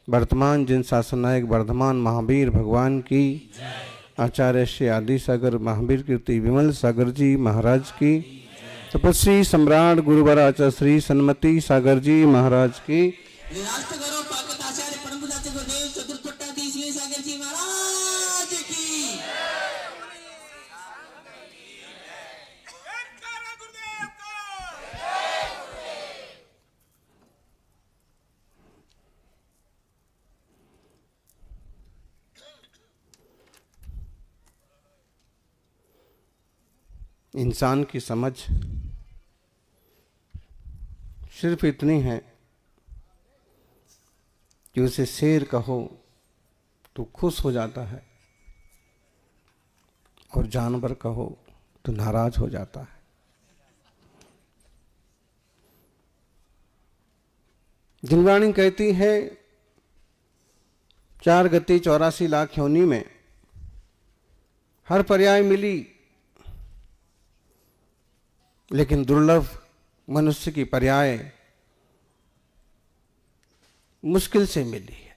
वर्तमान जिन शासनायक वर्धमान महावीर भगवान की, आचार्य श्री आदि सागर महावीर कीर्ति विमल सागर जी महाराज की, तपस्वी सम्राट गुरुवर आचार्य श्री सन्मति सागर जी महाराज की, आचार्य परम पूज्य गुरुदेव चतुर्पट्टाधीश सागर जी महाराज की। इंसान की समझ सिर्फ इतनी है कि उसे शेर कहो तो खुश हो जाता है और जानवर कहो तो नाराज हो जाता है। जिनवाणी कहती है 4 गति 84 लाख योनि में हर पर्याय मिली, लेकिन दुर्लभ मनुष्य की पर्याय मुश्किल से मिली है।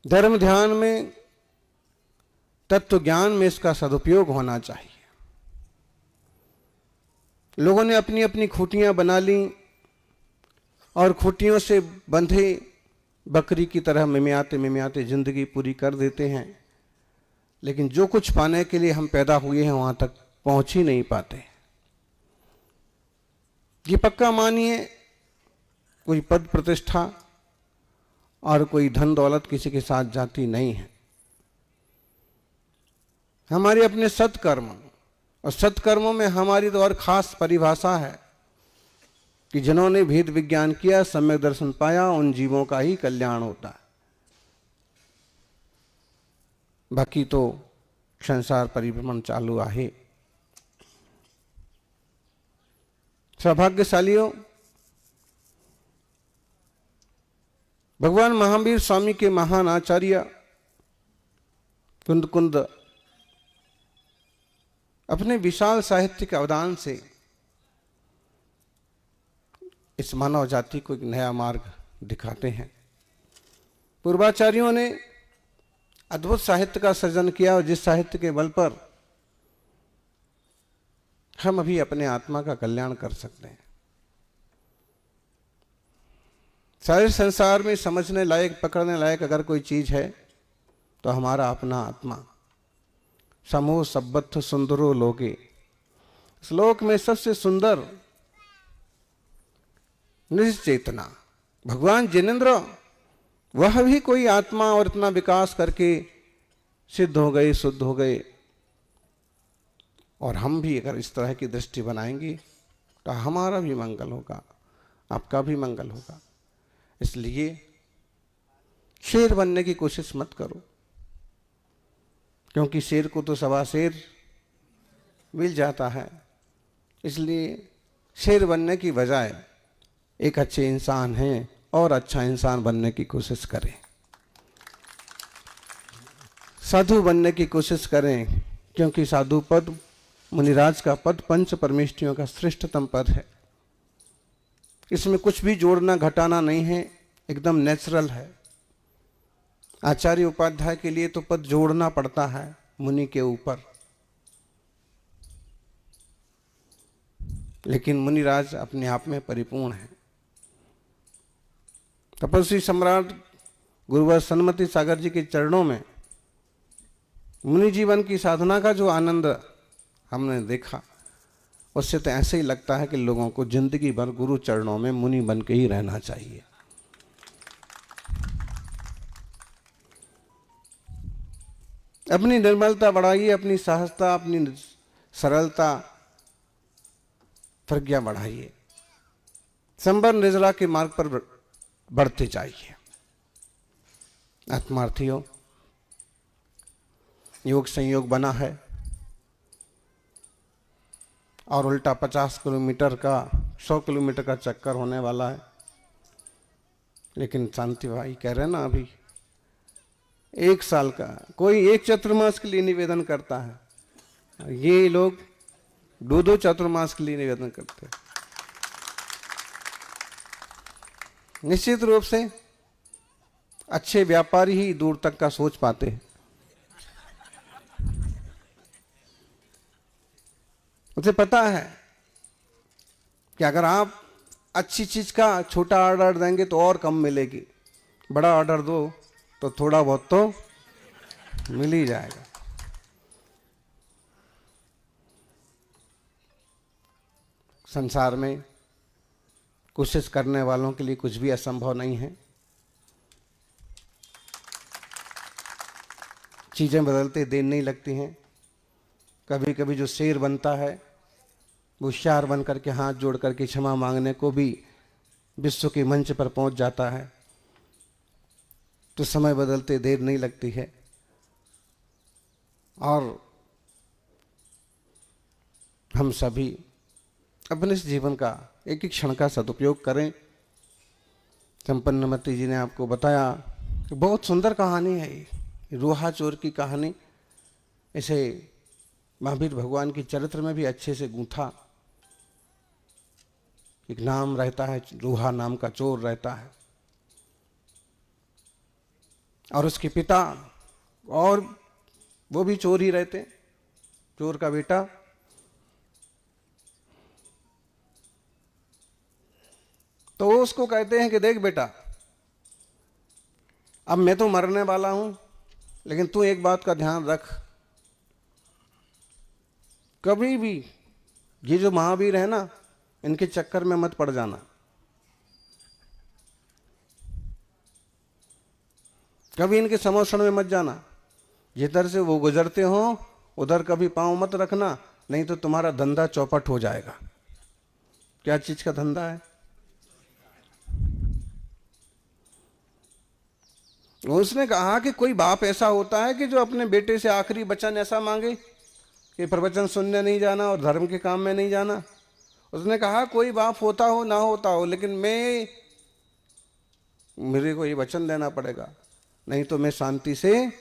धर्म ध्यान में, तत्व ज्ञान में इसका सदुपयोग होना चाहिए। लोगों ने अपनी अपनी खूंटियां बना ली और खूंटियों से बंधे बकरी की तरह मिमियाते जिंदगी पूरी कर देते हैं, लेकिन जो कुछ पाने के लिए हम पैदा हुए हैं वहां तक पहुंच ही नहीं पाते। ये पक्का मानिए, कोई पद प्रतिष्ठा और कोई धन दौलत किसी के साथ जाती नहीं है। हमारे अपने सत्कर्म, और सत्कर्मों में हमारी तो और खास परिभाषा है कि जिन्होंने भेद विज्ञान किया, सम्यक दर्शन पाया, उन जीवों का ही कल्याण होता है। बाकी तो संसार परिभ्रमण चालू आहे। सौभाग्यशालियों, भगवान महावीर स्वामी के महान आचार्य कुंद कुंद अपने विशाल साहित्यिक अवदान से इस मानव जाति को एक नया मार्ग दिखाते हैं। पूर्वाचार्यों ने अद्भुत साहित्य का सृजन किया, और जिस साहित्य के बल पर हम अभी अपने आत्मा का कल्याण कर सकते हैं। सारे संसार में समझने लायक, पकड़ने लायक अगर कोई चीज है तो हमारा अपना आत्मा। समूह सबथ सुंदरो लोगे, श्लोक में सबसे सुंदर निज चेतना भगवान जिनेंद्र, वह भी कोई आत्मा और इतना विकास करके सिद्ध हो गए, शुद्ध हो गए। और हम भी अगर इस तरह की दृष्टि बनाएंगे तो हमारा भी मंगल होगा, आपका भी मंगल होगा। इसलिए शेर बनने की कोशिश मत करो, क्योंकि शेर को तो सवा शेर मिल जाता है। इसलिए शेर बनने की बजाय एक अच्छे इंसान हैं और अच्छा इंसान बनने की कोशिश करें, साधु बनने की कोशिश करें, क्योंकि साधु पद, मुनिराज का पद पंच परमेष्ठियों का श्रेष्ठतम पद है। इसमें कुछ भी जोड़ना घटाना नहीं है, एकदम नेचुरल है। आचार्य उपाध्याय के लिए तो पद जोड़ना पड़ता है मुनि के ऊपर, लेकिन मुनिराज अपने आप में परिपूर्ण है। तपस्वी सम्राट गुरुवर सन्मति सागर जी के चरणों में मुनि जीवन की साधना का जो आनंद हमने देखा, उससे तो ऐसे ही लगता है कि लोगों को जिंदगी भर गुरु चरणों में मुनि बन के ही रहना चाहिए। अपनी निर्मलता बढ़ाइए, अपनी सहजता, अपनी सरलता, प्रज्ञा बढ़ाइए, संबर निजरा के मार्ग पर बढ़ते जाइए। आत्मार्थियों, योग संयोग बना है और उल्टा 50 किलोमीटर का, 100 किलोमीटर का चक्कर होने वाला है। लेकिन शांति भाई कह रहे हैं ना, अभी 1 साल का, कोई 1 चतुर्मास के लिए निवेदन करता है, ये लोग 2-2 चतुर्मास के लिए निवेदन करते हैं। निश्चित रूप से अच्छे व्यापारी ही दूर तक का सोच पाते हैं। उसे पता है कि अगर आप अच्छी चीज का छोटा ऑर्डर देंगे तो और कम मिलेगी, बड़ा ऑर्डर दो तो थोड़ा बहुत तो मिल ही जाएगा। संसार में कोशिश करने वालों के लिए कुछ भी असंभव नहीं है। चीजें बदलते देर नहीं लगती हैं। कभी कभी जो शेर बनता है वो शार बन करके हाथ जोड़ करके क्षमा मांगने को भी विश्व के मंच पर पहुंच जाता है। तो समय बदलते देर नहीं लगती है। और हम सभी अपने इस जीवन का एक एक क्षण का सदुपयोग करें। संपन्नमती जी ने आपको बताया कि बहुत सुंदर कहानी है ये, रूहा चोर की कहानी। इसे महावीर भगवान की चरित्र में भी अच्छे से गूंथा। एक नाम रहता है, रूहा नाम का चोर रहता है, और उसके पिता और वो भी चोर ही रहते, चोर का बेटा। तो वो उसको कहते हैं कि देख बेटा, अब मैं तो मरने वाला हूं, लेकिन तू एक बात का ध्यान रख, कभी भी ये जो महावीर है ना, इनके चक्कर में मत पड़ जाना। कभी इनके समोषण में मत जाना। जिधर से वो गुजरते हो उधर कभी पांव मत रखना, नहीं तो तुम्हारा धंधा चौपट हो जाएगा। क्या चीज का धंधा है? उसने कहा कि कोई बाप ऐसा होता है कि जो अपने बेटे से आखिरी वचन ऐसा मांगे कि प्रवचन सुनने नहीं जाना और धर्म के काम में नहीं जाना। उसने कहा कोई बाप होता हो ना होता हो, लेकिन मेरे को ये वचन लेना पड़ेगा, नहीं तो मैं शांति से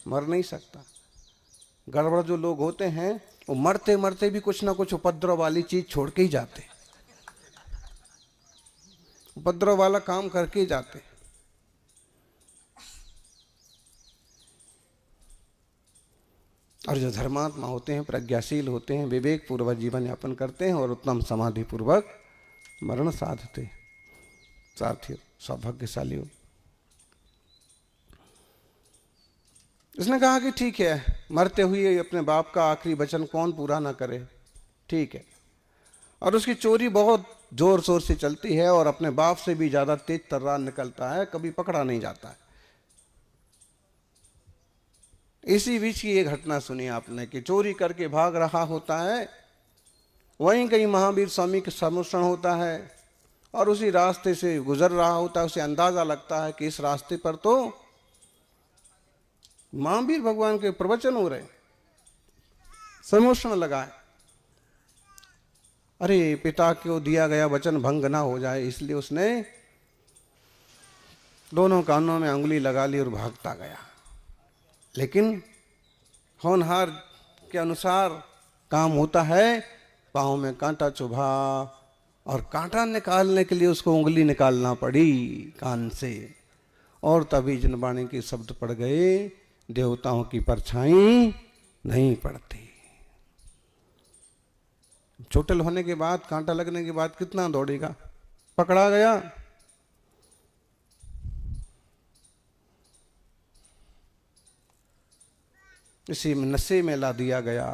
मर नहीं सकता। गड़बड़ जो लोग होते हैं वो मरते मरते भी कुछ ना कुछ उपद्रव वाली चीज छोड़ के ही जाते, उपद्रव वाला काम करके ही जाते। और जो धर्मात्मा होते हैं, प्रज्ञाशील होते हैं, विवेक पूर्वक जीवन यापन करते हैं और उत्तम समाधि पूर्वक मरण साधते। साथियों, सौभाग्यशालियों, इसने कहा कि ठीक है, मरते हुए अपने बाप का आखिरी वचन कौन पूरा ना करे, ठीक है। और उसकी चोरी बहुत जोर शोर से चलती है और अपने बाप से भी ज्यादा तेज तर्रार निकलता है, कभी पकड़ा नहीं जाता है। इसी बीच की ये घटना सुनी आपने कि चोरी करके भाग रहा होता है, वहीं कहीं महावीर स्वामी का समोषण होता है और उसी रास्ते से गुजर रहा होता है। उसे अंदाजा लगता है कि इस रास्ते पर तो महावीर भगवान के प्रवचन हो रहे, समोषण लगा है। अरे पिता को दिया गया वचन भंग ना हो जाए, इसलिए उसने दोनों कानों में अंगुली लगा ली और भागता गया। लेकिन होनहार के अनुसार काम होता है, पाँव में कांटा चुभा और कांटा निकालने के लिए उसको उंगली निकालना पड़ी कान से, और तभी जिनवाणी के शब्द पड़ गए, देवताओं की परछाई नहीं पड़ती। चोटिल होने के बाद, कांटा लगने के बाद कितना दौड़ेगा, पकड़ा गया। इसी नशे में ला दिया गया,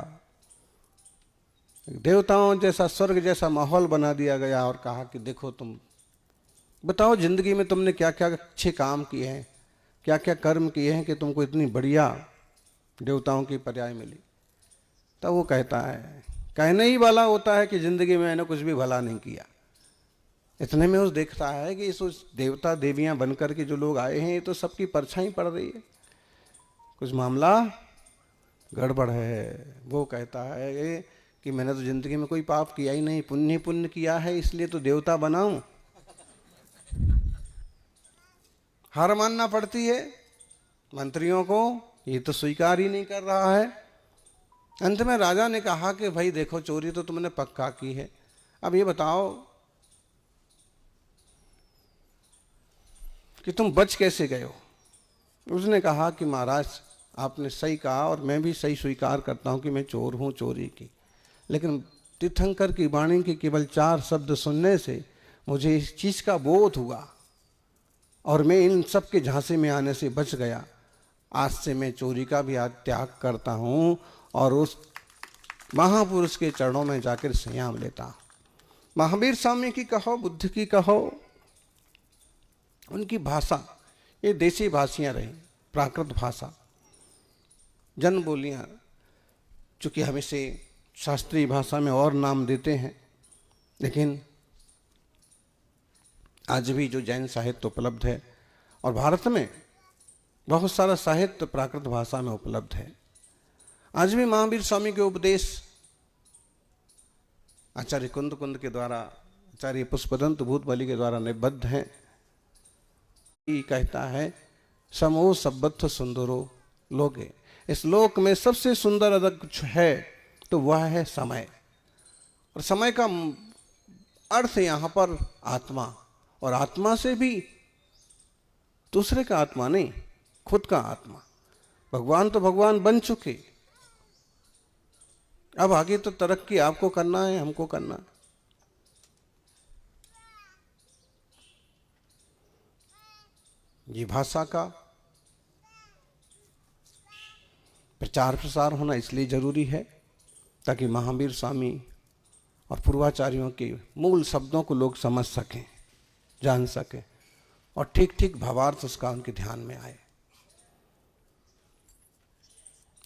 देवताओं जैसा स्वर्ग जैसा माहौल बना दिया गया और कहा कि देखो तुम बताओ जिंदगी में तुमने क्या क्या अच्छे काम किए हैं, क्या क्या कर्म किए हैं कि तुमको इतनी बढ़िया देवताओं की पर्याय मिली। तब वो कहता है, कहने ही वाला होता है कि जिंदगी में मैंने कुछ भी भला नहीं किया। इतने में उस देखता है कि इस देवता देवियां बनकर के जो लोग आए हैं, ये तो सबकी परछाई पड़ रही है, कुछ मामला गड़बड़ है। वो कहता है कि मैंने तो जिंदगी में कोई पाप किया ही नहीं, पुण्य पुण्य किया है, इसलिए तो देवता बनाऊं। हार मानना पड़ती है मंत्रियों को, ये तो स्वीकार ही नहीं कर रहा है। अंत में राजा ने कहा कि भाई देखो, चोरी तो तुमने पक्का की है, अब ये बताओ कि तुम बच कैसे गए हो। उसने कहा कि महाराज आपने सही कहा और मैं भी सही स्वीकार करता हूं कि मैं चोर हूं, चोरी की। लेकिन तीर्थंकर की वाणी के केवल 4 शब्द सुनने से मुझे इस चीज का बोध हुआ और मैं इन सब के झांसे में आने से बच गया। आज से मैं चोरी का भी आज त्याग करता हूं और उस महापुरुष के चरणों में जाकर संयम लेता हूं। महावीर स्वामी की कहो, बुद्ध की कहो, उनकी भाषा ये देसी भाषियां रही, प्राकृत भाषा, जन बोलियां, चूंकि हम इसे शास्त्रीय भाषा में और नाम देते हैं, लेकिन आज भी जो जैन साहित्य उपलब्ध है और भारत में बहुत सारा साहित्य प्राकृत भाषा में उपलब्ध है। आज भी महावीर स्वामी के उपदेश आचार्य कुंद के द्वारा, आचार्य पुष्पदंत भूतबली के द्वारा निबद्ध हैं। ये कहता है समो सब्बथ सुंदरो लोगे, इस लोक में सबसे सुंदर अगर कुछ है तो वह है समय। और समय का अर्थ यहां पर आत्मा, और आत्मा से भी दूसरे का आत्मा नहीं, खुद का आत्मा। भगवान तो भगवान बन चुके, अब आगे तो तरक्की आपको करना है, हमको करना है। ये भाषा का प्रचार प्रसार होना इसलिए जरूरी है ताकि महावीर स्वामी और पूर्वाचार्यों के मूल शब्दों को लोग समझ सकें, जान सकें और ठीक ठीक भावार्थ उसका उनके ध्यान में आए।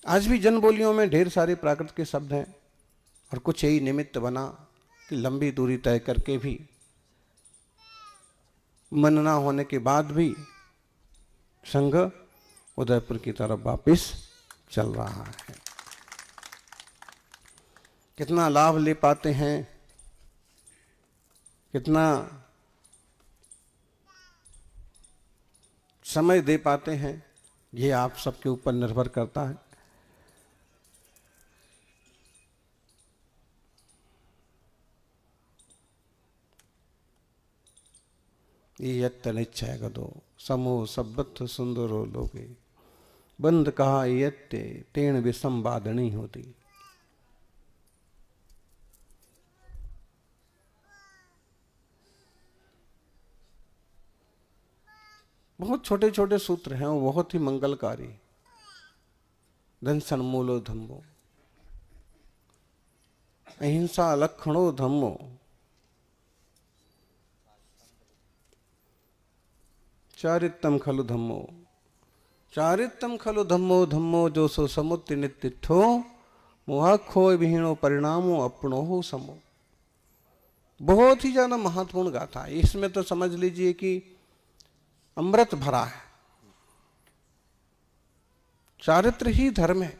आज भी जन बोलियों में ढेर सारे प्राकृत के शब्द हैं और कुछ यही निमित्त बना कि लंबी दूरी तय करके भी, मन ना होने के बाद भी संघ उदयपुर की तरफ वापिस चल रहा है। कितना लाभ ले पाते हैं, कितना समय दे पाते हैं, ये आप सबके ऊपर निर्भर करता है। यत्त निश्चय गदो समो सब्बथ सुंदरो लोगे, बंद कहा यत्ते तेण विषम बादनी होती। बहुत छोटे छोटे सूत्र हैं, वो बहुत ही मंगलकारी। दंसन मूलो धम्मो, अहिंसा लक्षणो धम्मो, चारित्रम खलु धम्मो, चारित्रम खलु धम्मो धम्मो जो सो समुत्ति नित्य मोहाखो विहीणो परिणामो अपनो हो समो। बहुत ही ज्यादा महत्वपूर्ण गाथा है। इसमें तो समझ लीजिए कि अमृत भरा है। चारित्र ही धर्म है।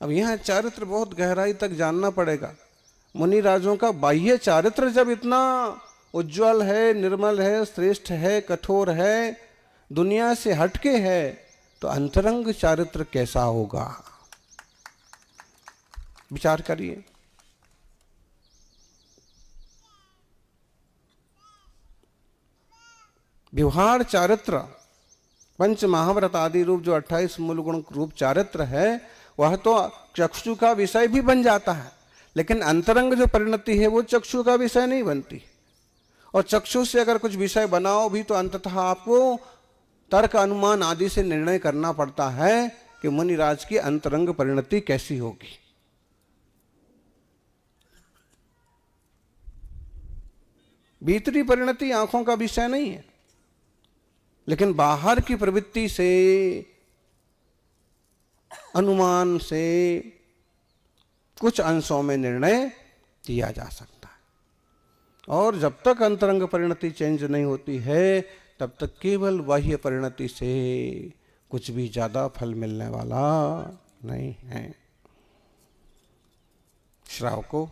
अब यहां चारित्र बहुत गहराई तक जानना पड़ेगा। मुनि राजों का बाह्य चारित्र जब इतना उज्जवल है, निर्मल है, श्रेष्ठ है, कठोर है, दुनिया से हटके है, तो अंतरंग चारित्र कैसा होगा, विचार करिए। व्यवहार चारित्र, पंच महाव्रत आदि रूप जो 28 मूल गुण रूप चारित्र है, वह तो चक्षु का विषय भी बन जाता है, लेकिन अंतरंग जो परिणति है वो चक्षु का विषय नहीं बनती। और चक्षु से अगर कुछ विषय बनाओ भी तो अंततः आपको तर्क अनुमान आदि से निर्णय करना पड़ता है कि मुनिराज की अंतरंग परिणति कैसी होगी। भीतरी परिणति आंखों का विषय नहीं है, लेकिन बाहर की प्रवृत्ति से, अनुमान से कुछ अंशों में निर्णय किया जा सकता है। और जब तक अंतरंग परिणति चेंज नहीं होती है, तब तक केवल बाह्य परिणति से कुछ भी ज्यादा फल मिलने वाला नहीं है। श्रावको,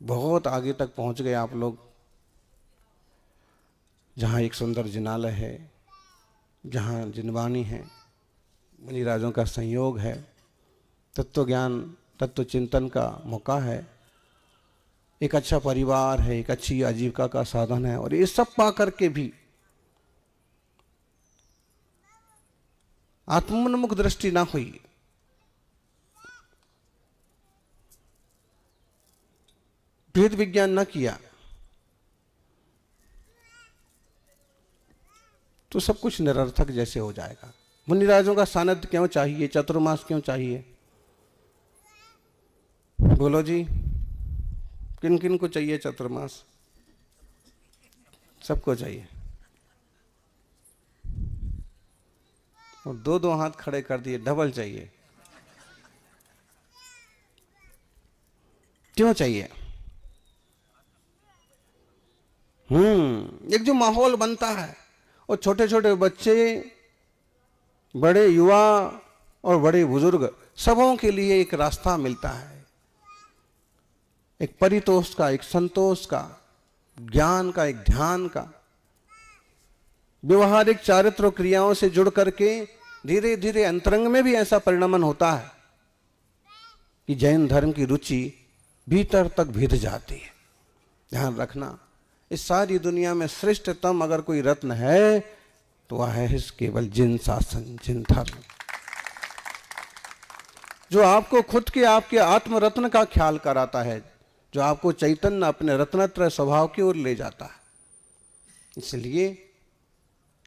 बहुत आगे तक पहुंच गए आप लोग, जहाँ एक सुंदर जिनालय है, जहाँ जिनवाणी है, मुनिराजों का संयोग है, तत्व ज्ञान, तत्व चिंतन का मौका है। एक अच्छा परिवार है, एक अच्छी आजीविका का साधन है, और ये सब पा करके भी आत्मोन्मुख दृष्टि ना हुई, भेद विज्ञान न किया, तो सब कुछ निरर्थक जैसे हो जाएगा। मुनिराजों का सानिध्य क्यों चाहिए, चतुर्मास क्यों चाहिए? बोलो जी, किन किन को चाहिए चतुर्मास? सबको चाहिए। और दो दो हाथ खड़े कर दिए, डबल चाहिए। क्यों चाहिए? एक जो माहौल बनता है, और छोटे छोटे बच्चे, बड़े युवा और बड़े बुजुर्ग, सबों के लिए एक रास्ता मिलता है, एक परितोष का, एक संतोष का, ज्ञान का, एक ध्यान का, व्यवहारिक चारित्र क्रियाओं से जुड़ करके धीरे धीरे अंतरंग में भी ऐसा परिणमन होता है कि जैन धर्म की रुचि भीतर तक भिद जाती है। ध्यान रखना, इस सारी दुनिया में श्रेष्ठतम अगर कोई रत्न है तो वह है केवल जिन शासन, जिन धर्म, जो आपको खुद के, आपके आत्म रत्न का ख्याल कराता है, जो आपको चैतन्य अपने रत्नत्रय स्वभाव की ओर ले जाता है। इसलिए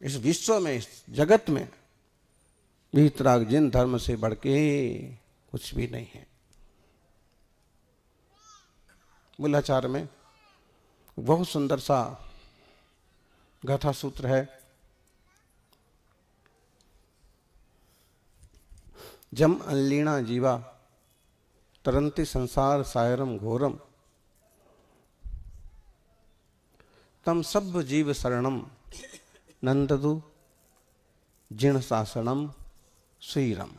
इस विश्व में, इस जगत में वीतराग जिन धर्म से बढ़ के कुछ भी नहीं है। मूलाचार में बहुत सुंदर सा गाथा सूत्र है। जम अल्लीणा जीवा तरंति संसार सायरम घोरम, तम सब जीव शरणम नंददु जिण शासनम सुईरम।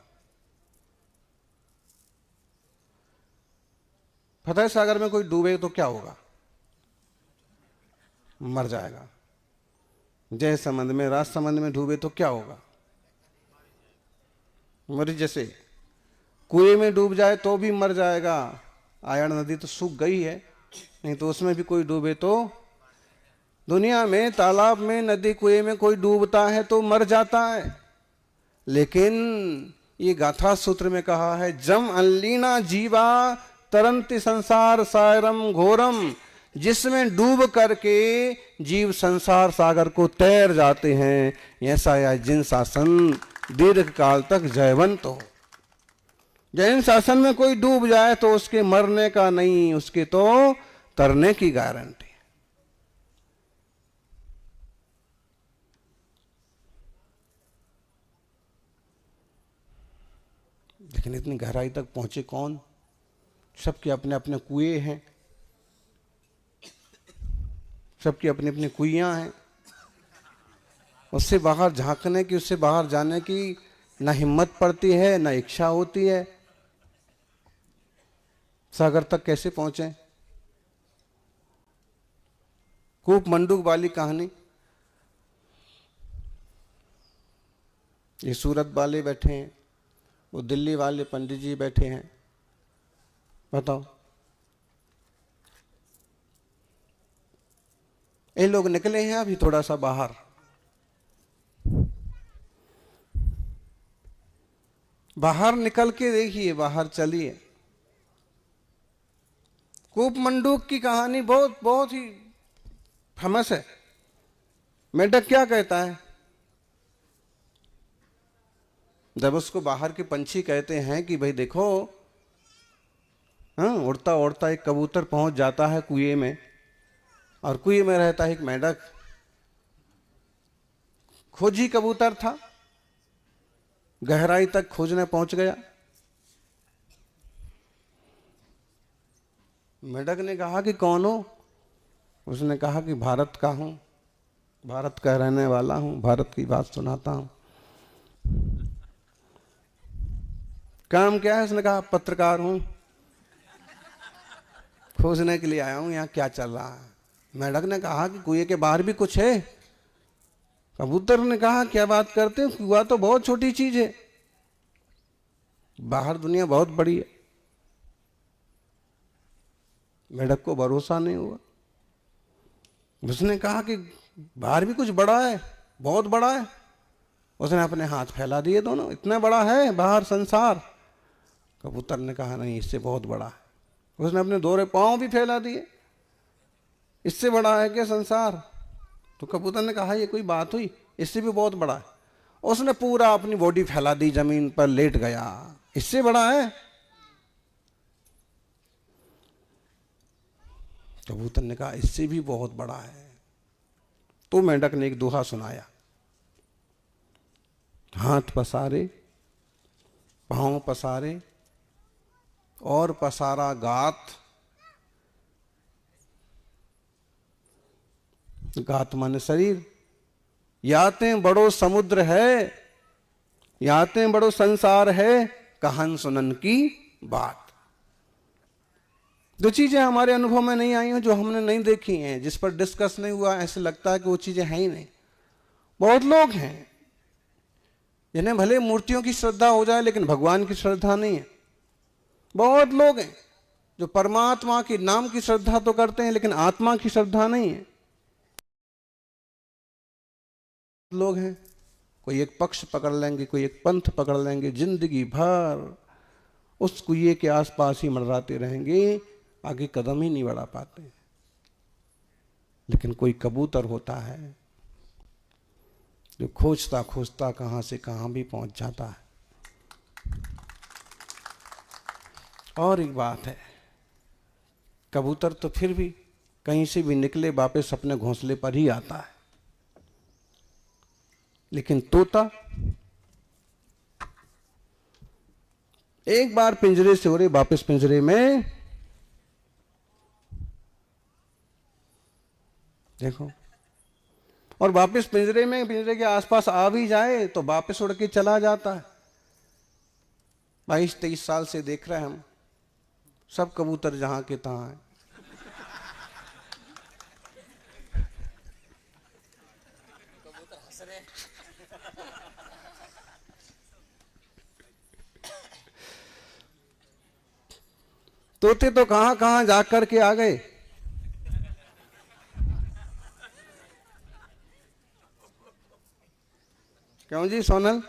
फतेह सागर में कोई डूबे तो क्या होगा? मर जाएगा। जय संबंध में, राज संबंध में डूबे तो क्या होगा? मरी। जैसे कुएं में डूब जाए तो भी मर जाएगा। आयण नदी तो सूख गई है, नहीं तो उसमें भी कोई डूबे तो, दुनिया में तालाब में, नदी, कुएं में कोई डूबता है तो मर जाता है। लेकिन ये गाथा सूत्र में कहा है, जम अल्लीना जीवा तरंति संसार सायरम घोरम, जिसमें डूब करके जीव संसार सागर को तैर जाते हैं, ऐसा यह जिन शासन दीर्घ काल तक जयवंत हो। जैन शासन में कोई डूब जाए तो उसके मरने का नहीं, उसके तो तरने की गारंटी। लेकिन इतनी गहराई तक पहुंचे कौन? सबके अपने अपने कुएं हैं, सबकी अपनी अपनी कुइयां हैं। उससे बाहर झांकने की, उससे बाहर जाने की ना हिम्मत पड़ती है, ना इच्छा होती है। सागर तक कैसे पहुंचे? कूप मंडूक वाली कहानी, ये सूरत वाले बैठे हैं, वो दिल्ली वाले पंडित जी बैठे हैं। बताओ, ये लोग निकले हैं अभी थोड़ा सा बाहर, बाहर निकल के देखिए, बाहर चलिए। कूप मंडूक की कहानी बहुत बहुत ही फेमस है। मेढक क्या कहता है जब उसको बाहर के पंछी कहते हैं कि भाई देखो, हाँ, उड़ता उड़ता एक कबूतर पहुंच जाता है कुएं में, और कुएं में रहता है एक मेढक। खोजी कबूतर था, गहराई तक खोजने पहुंच गया। मेढक ने कहा कि कौन हो? उसने कहा कि भारत का हूं, भारत का रहने वाला हूं, भारत की बात सुनाता हूं। काम क्या है? उसने कहा पत्रकार हूं, खोजने के लिए आया हूं, यहां क्या चल रहा है। मेढक ने कहा कि कुएं के बाहर भी कुछ है। कबूतर ने कहा क्या बात करते हो, कुआं तो बहुत छोटी चीज है, बाहर दुनिया बहुत बड़ी है। मेढक को भरोसा नहीं हुआ। उसने कहा कि बाहर भी कुछ बड़ा है, बहुत बड़ा है। उसने अपने हाथ फैला दिए दोनों, इतना बड़ा है बाहर संसार। कबूतर ने कहा नहीं, इससे बहुत बड़ा है। उसने अपने दोहरे पांव भी फैला दिए, इससे बड़ा है क्या संसार? तो कबूतर ने कहा ये कोई बात हुई, इससे भी बहुत बड़ा है। उसने पूरा अपनी बॉडी फैला दी, जमीन पर लेट गया, इससे बड़ा है? कबूतर ने कहा इससे भी बहुत बड़ा है। तो मेंढक ने एक दोहा सुनाया, हाथ पसारे, पांव पसारे और पसारा गात। गात माने शरीर। याते बड़ो समुद्र है, याते बड़ो संसार है, कहन सुनन की बात। जो चीजें हमारे अनुभव में नहीं आई हैं, जो हमने नहीं देखी हैं, जिस पर डिस्कस नहीं हुआ, ऐसे लगता है कि वो चीजें हैं ही नहीं। बहुत लोग हैं जिन्हें भले मूर्तियों की श्रद्धा हो जाए लेकिन भगवान की श्रद्धा नहीं है। बहुत लोग हैं जो परमात्मा के नाम की श्रद्धा तो करते हैं लेकिन आत्मा की श्रद्धा नहीं है। लोग हैं, कोई एक पक्ष पकड़ लेंगे, कोई एक पंथ पकड़ लेंगे, जिंदगी भर उस कुएं के आसपास ही मंडराते रहेंगे, आगे कदम ही नहीं बढ़ा पाते। लेकिन कोई कबूतर होता है जो खोजता खोजता कहां से कहां भी पहुंच जाता है। और एक बात है, कबूतर तो फिर भी कहीं से भी निकले वापस अपने घोंसले पर ही आता है, लेकिन तोता एक बार पिंजरे से उड़े, वापस पिंजरे में, देखो, और वापस पिंजरे में, पिंजरे के आसपास आ भी जाए तो वापस उड़ के चला जाता है। 22-23 साल से देख रहे हैं हम, सब कबूतर जहां के तहां हैं। तोते तो कहां कहां जा कर के आ गए। क्यों जी सोनल?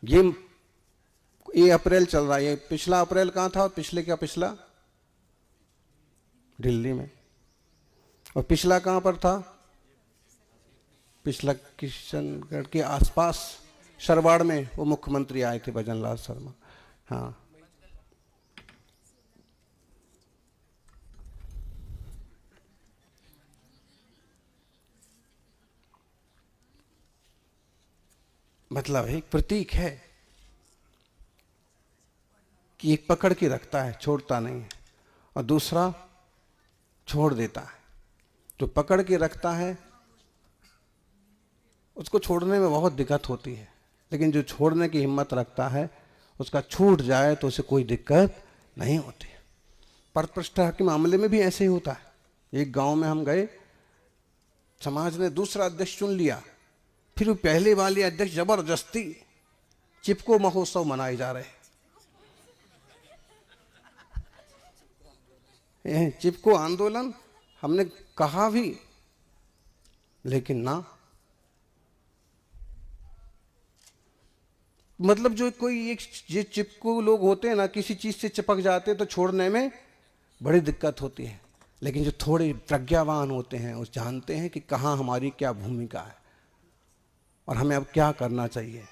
ये अप्रैल चल रहा है, ये पिछला अप्रैल कहां था और पिछले क्या पिछला? दिल्ली में। और पिछला कहां पर था? पिछला किशनगढ़ के आसपास सरवाड़ में वो मुख्यमंत्री आए थे, भजन लाल शर्मा। हाँ, मतलब एक प्रतीक है कि एक पकड़ के रखता है, छोड़ता नहीं है, और दूसरा छोड़ देता है। जो पकड़ के रखता है उसको छोड़ने में बहुत दिक्कत होती है, लेकिन जो छोड़ने की हिम्मत रखता है उसका छूट जाए तो उसे कोई दिक्कत नहीं होती। परप्रष्ठा के मामले में भी ऐसे ही होता है। एक गांव में हम गए, समाज ने दूसरा अध्यक्ष चुन लिया, फिर वो पहले वाले अध्यक्ष जबरदस्ती चिपको महोत्सव मनाए जा रहे हैं। चिपको आंदोलन हमने कहा भी, लेकिन ना, मतलब जो कोई एक ये चिपको लोग होते हैं ना, किसी चीज से चिपक जाते हैं तो छोड़ने में बड़ी दिक्कत होती है। लेकिन जो थोड़े प्रज्ञावान होते हैं वो जानते हैं कि कहाँ हमारी क्या भूमिका है और हमें अब क्या करना चाहिए।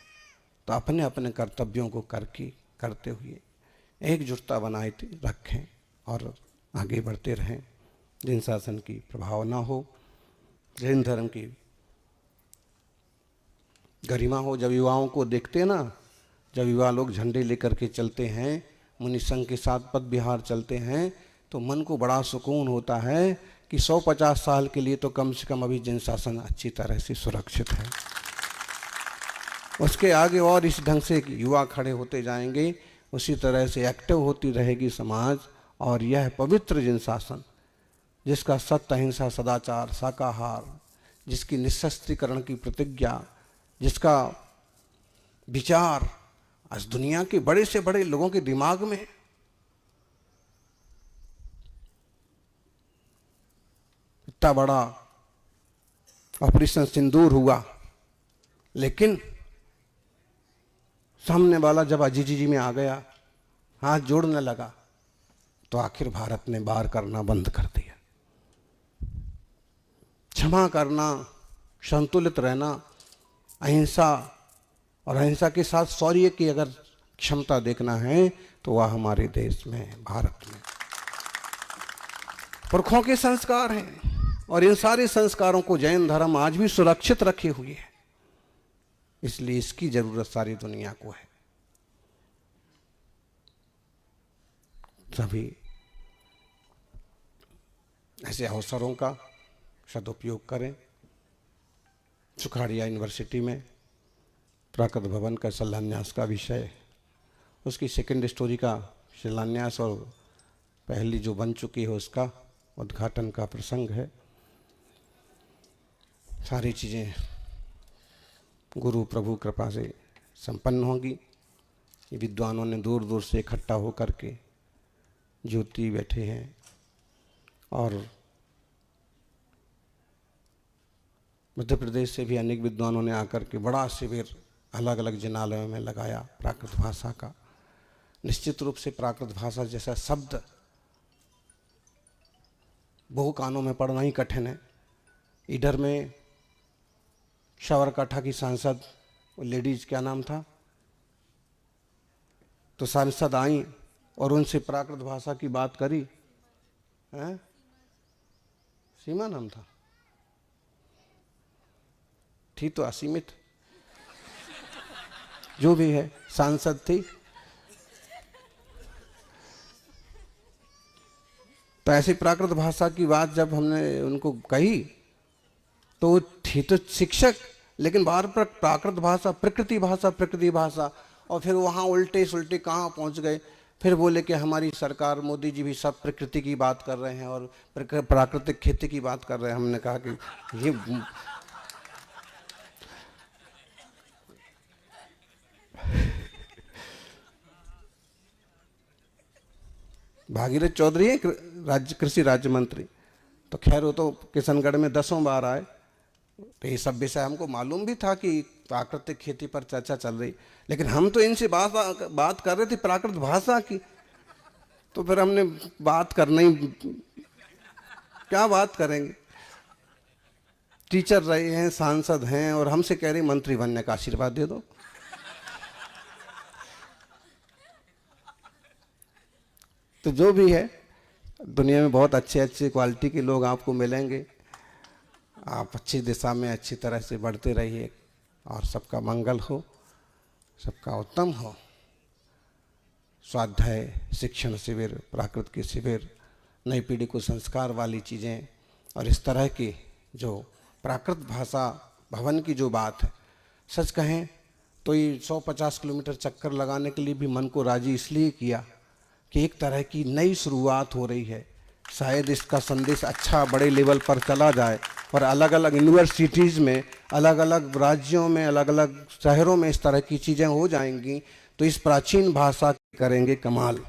तो अपने अपने कर्तव्यों को करते हुए एकजुटता बनाए रखें और आगे बढ़ते रहें। जिन शासन की प्रभाव ना हो, जैन धर्म की गरिमा हो। जब युवाओं को देखते ना, जब युवा लोग झंडे लेकर के चलते हैं, मुनि संघ के साथ पद विहार चलते हैं, तो मन को बड़ा सुकून होता है कि 150 साल के लिए तो कम से कम अभी जिन शासन अच्छी तरह से सुरक्षित है। उसके आगे और इस ढंग से युवा खड़े होते जाएंगे, उसी तरह से एक्टिव होती रहेगी समाज। और यह पवित्र जिन शासन, जिसका सत्य, अहिंसा, सदाचार, शाकाहार, जिसकी निशस्त्रीकरण की प्रतिज्ञा, जिसका विचार आज दुनिया के बड़े से बड़े लोगों के दिमाग में है, इतना बड़ा ऑपरेशन सिंदूर हुआ, लेकिन सामने वाला जब अजीजी में आ गया, हाथ जोड़ने लगा, तो आखिर भारत ने वार करना बंद कर दिया। क्षमा करना, संतुलित रहना, अहिंसा और अहिंसा के साथ शौर्य की अगर क्षमता देखना है तो वह हमारे देश में है, भारत में। पुरखों के संस्कार हैं और इन सारे संस्कारों को जैन धर्म आज भी सुरक्षित रखे हुए है, इसलिए इसकी जरूरत सारी दुनिया को है। सभी ऐसे अवसरों का सदुपयोग करें। सुखाड़िया यूनिवर्सिटी में प्राकृत भवन का शिलान्यास का विषय, उसकी सेकंड स्टोरी का शिलान्यास और पहली जो बन चुकी है उसका उद्घाटन का प्रसंग है। सारी चीज़ें गुरु प्रभु कृपा से संपन्न होंगी। ये विद्वानों ने दूर दूर से इकट्ठा होकर के ज्योति बैठे हैं और मध्य प्रदेश से भी अनेक विद्वानों ने आकर के बड़ा शिविर अलग अलग जिनालयों में लगाया प्राकृत भाषा का। निश्चित रूप से प्राकृत भाषा जैसा शब्द बहु कानों में पढ़ना ही कठिन है। इधर में साबरकाठा की सांसद, लेडीज क्या नाम था, तो सांसद आई और उनसे प्राकृत भाषा की बात करी, हैं? सीमा नाम था, थी तो असीमित, जो भी है सांसद थी। तो ऐसी प्राकृत भाषा की बात जब हमने उनको कही तो थी तो शिक्षक, लेकिन बार बार प्राकृत भाषा, प्रकृति भाषा, प्रकृति भाषा, और फिर वहाँ उल्टे सुल्टे कहाँ पहुँच गए। फिर बोले कि हमारी सरकार, मोदी जी भी सब प्रकृति की बात कर रहे हैं और प्राकृतिक खेती की बात कर रहे हैं। हमने कहा कि ये भागीरथ चौधरी है राज्य कृषि राज्य मंत्री, तो खैर वो तो किशनगढ़ में 10 बार आए, तो ये सब विषय हमको मालूम भी था कि प्राकृतिक खेती पर चर्चा चल रही, लेकिन हम तो इनसे बात कर रहे थे प्राकृत भाषा की। तो फिर हमने बात करना ही, क्या बात करेंगे। टीचर रहे हैं, सांसद हैं, और हमसे कह रहे मंत्री बनने का आशीर्वाद दे दो। तो जो भी है, दुनिया में बहुत अच्छे अच्छे क्वालिटी के लोग आपको मिलेंगे। आप अच्छी दिशा में अच्छी तरह से बढ़ते रहिए और सबका मंगल हो, सबका उत्तम हो। स्वाध्याय, शिक्षण शिविर, प्राकृत के शिविर, नई पीढ़ी को संस्कार वाली चीज़ें और इस तरह की जो प्राकृत भाषा भवन की जो बात है, सच कहें तो ये 150 किलोमीटर चक्कर लगाने के लिए भी मन को राजी इसलिए किया कि एक तरह की नई शुरुआत हो रही है। शायद इसका संदेश अच्छा बड़े लेवल पर चला जाए और अलग अलग यूनिवर्सिटीज़ में, अलग अलग राज्यों में, अलग अलग शहरों में इस तरह की चीज़ें हो जाएंगी तो इस प्राचीन भाषा करेंगे कमाल।